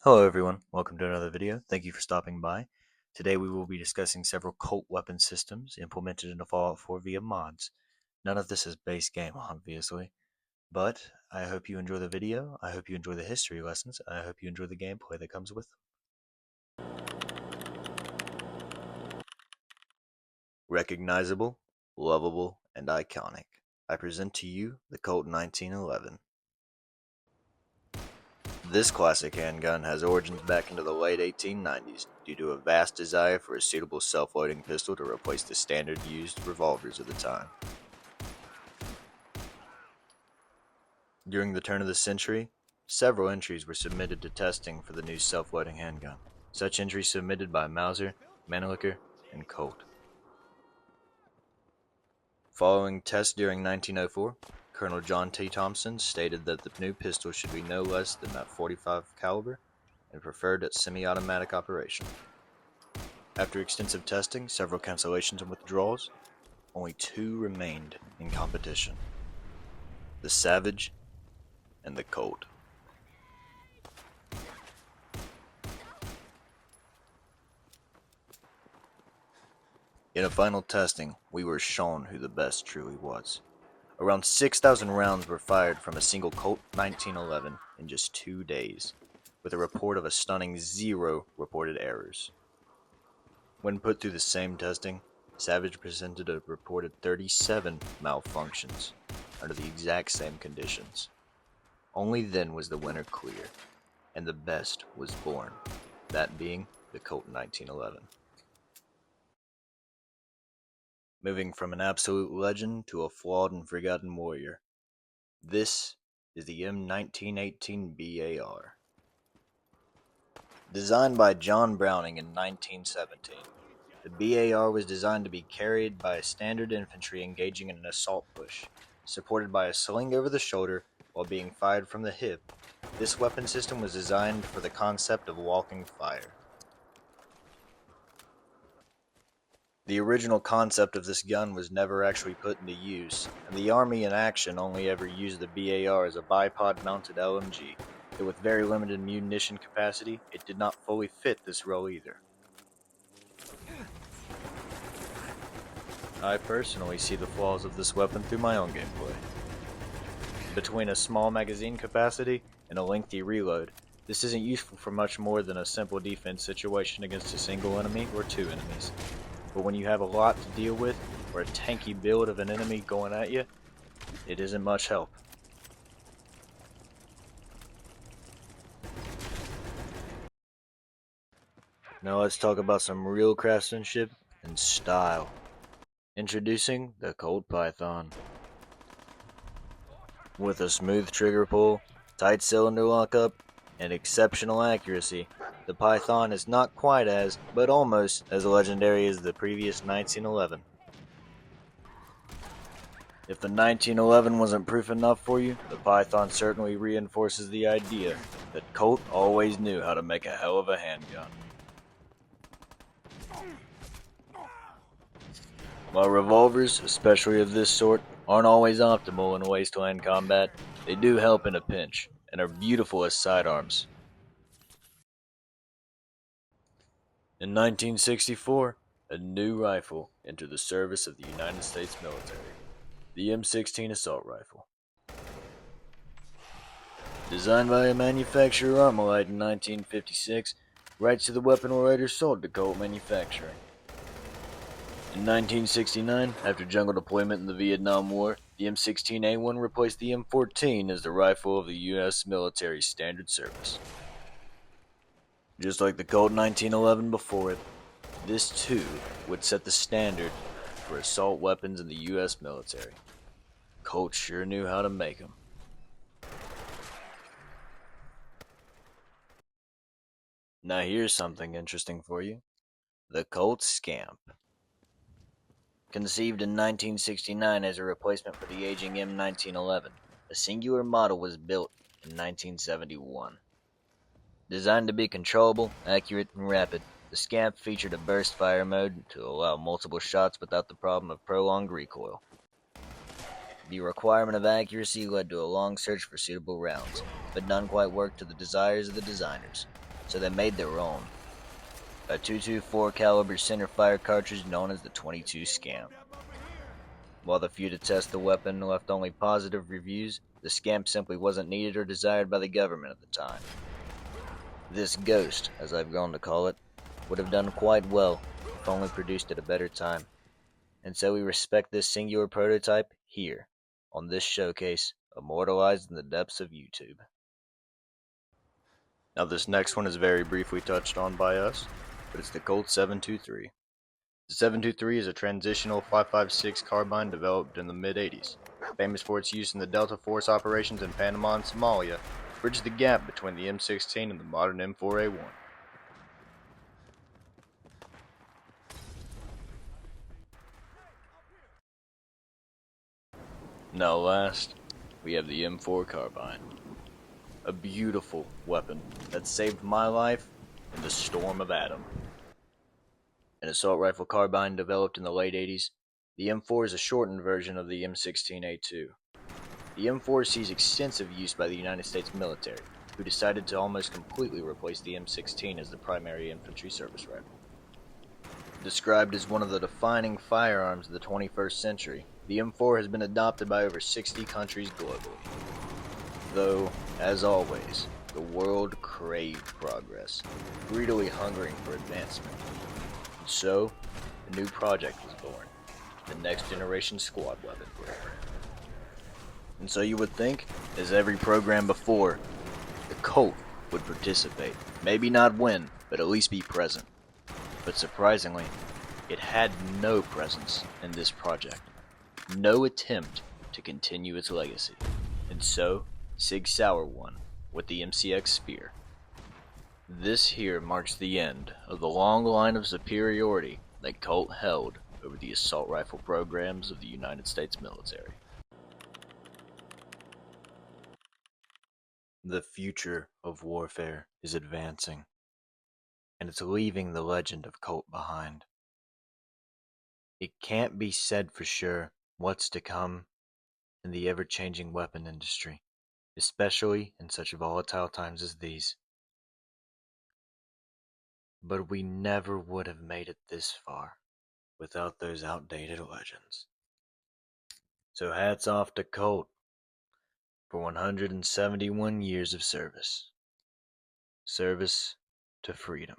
Hello everyone, welcome to another video. Thank you for stopping by. Today we will be discussing several Colt weapon systems implemented into Fallout 4 via mods. None of this is base game, obviously, but I hope you enjoy the video, I hope you enjoy the history lessons, and I hope you enjoy the gameplay that comes with them. Recognizable, lovable, and iconic, I present to you the Colt 1911. This classic handgun has origins back into the late 1890s due to a vast desire for a suitable self-loading pistol to replace the standard used revolvers of the time. During the turn of the century, several entries were submitted to testing for the new self-loading handgun. Such entries submitted by Mauser, Mannlicher, and Colt. Following tests during 1904, Colonel John T. Thompson stated that the new pistol should be no less than that .45 caliber and preferred at semi-automatic operation. After extensive testing, several cancellations and withdrawals, only two remained in competition: the Savage and the Colt. In a final testing, we were shown who the best truly was. Around 6,000 rounds were fired from a single Colt 1911 in just 2 days, with a report of a stunning 0 reported errors. When put through the same testing, Savage presented a reported 37 malfunctions under the exact same conditions. Only then was the winner clear, and the best was born, that being the Colt 1911. Moving from an absolute legend to a flawed and forgotten warrior, this is the M1918 BAR. Designed by John Browning in 1917, the BAR was designed to be carried by standard infantry engaging in an assault push, supported by a sling over the shoulder while being fired from the hip. This weapon system was designed for the concept of walking fire. The original concept of this gun was never actually put into use, and the Army in action only ever used the BAR as a bipod-mounted LMG, though with very limited munition capacity, it did not fully fit this role either. I personally see the flaws of this weapon through my own gameplay. Between a small magazine capacity and a lengthy reload, this isn't useful for much more than a simple defense situation against a single enemy or two enemies. But when you have a lot to deal with, or a tanky build of an enemy going at you, it isn't much help. Now let's talk about some real craftsmanship and style. Introducing the Colt Python. With a smooth trigger pull, tight cylinder lockup, and exceptional accuracy, the Python is not quite as, but almost as legendary as the previous 1911. If the 1911 wasn't proof enough for you, the Python certainly reinforces the idea that Colt always knew how to make a hell of a handgun. While revolvers, especially of this sort, aren't always optimal in wasteland combat, they do help in a pinch, and are beautiful as sidearms. In 1964, a new rifle entered the service of the United States military, the M16 assault rifle. Designed by a manufacturer Armalite in 1956, rights to the weapon were later sold to Colt Manufacturing. In 1969, after jungle deployment in the Vietnam War, the M16A1 replaced the M14 as the rifle of the U.S. military standard service. Just like the Colt 1911 before it, this too would set the standard for assault weapons in the U.S. military. Colt sure knew how to make them. Now here's something interesting for you. The Colt Scamp. Conceived in 1969 as a replacement for the aging M1911, a singular model was built in 1971. Designed to be controllable, accurate, and rapid, the Scamp featured a burst fire mode to allow multiple shots without the problem of prolonged recoil. The requirement of accuracy led to a long search for suitable rounds, but none quite worked to the desires of the designers. so they made their own. A 224 caliber center fire cartridge known as the 22 Scamp. While the few to test the weapon left only positive reviews, the Scamp simply wasn't needed or desired by the government at the time. This ghost, as I've grown to call it, would have done quite well if only produced at a better time. And so we respect this singular prototype here, on this showcase, immortalized in the depths of YouTube. Now this next one is very briefly touched on by us, but it's the Colt 723. The 723 is a transitional 5.56 carbine developed in the mid-80s, famous for its use in the Delta Force operations in Panama and Somalia, to bridge the gap between the M16 and the modern M4A1. Now last, we have the M4 carbine. A beautiful weapon that saved my life in the storm of Adam. An assault rifle carbine developed in the late 80s, the M4 is a shortened version of the M16A2. The M4 sees extensive use by the United States military, who decided to almost completely replace the M16 as the primary infantry service rifle. Described as one of the defining firearms of the 21st century, the M4 has been adopted by over 60 countries globally. Though, as always, the world craved progress, greedily hungering for advancement. And so, a new project was born, the Next Generation Squad Weapon Program. And so you would think, as every program before, the Colt would participate. Maybe not win, but at least be present. But surprisingly, it had no presence in this project. No attempt to continue its legacy. And so, Sig Sauer won with the MCX Spear. This here marks the end of the long line of superiority that Colt held over the assault rifle programs of the United States military. The future of warfare is advancing, and it's leaving the legend of Colt behind. It can't be said for sure what's to come in the ever-changing weapon industry, especially in such volatile times as these. But we never would have made it this far without those outdated legends. So hats off to Colt for 171 years of service. Service to freedom.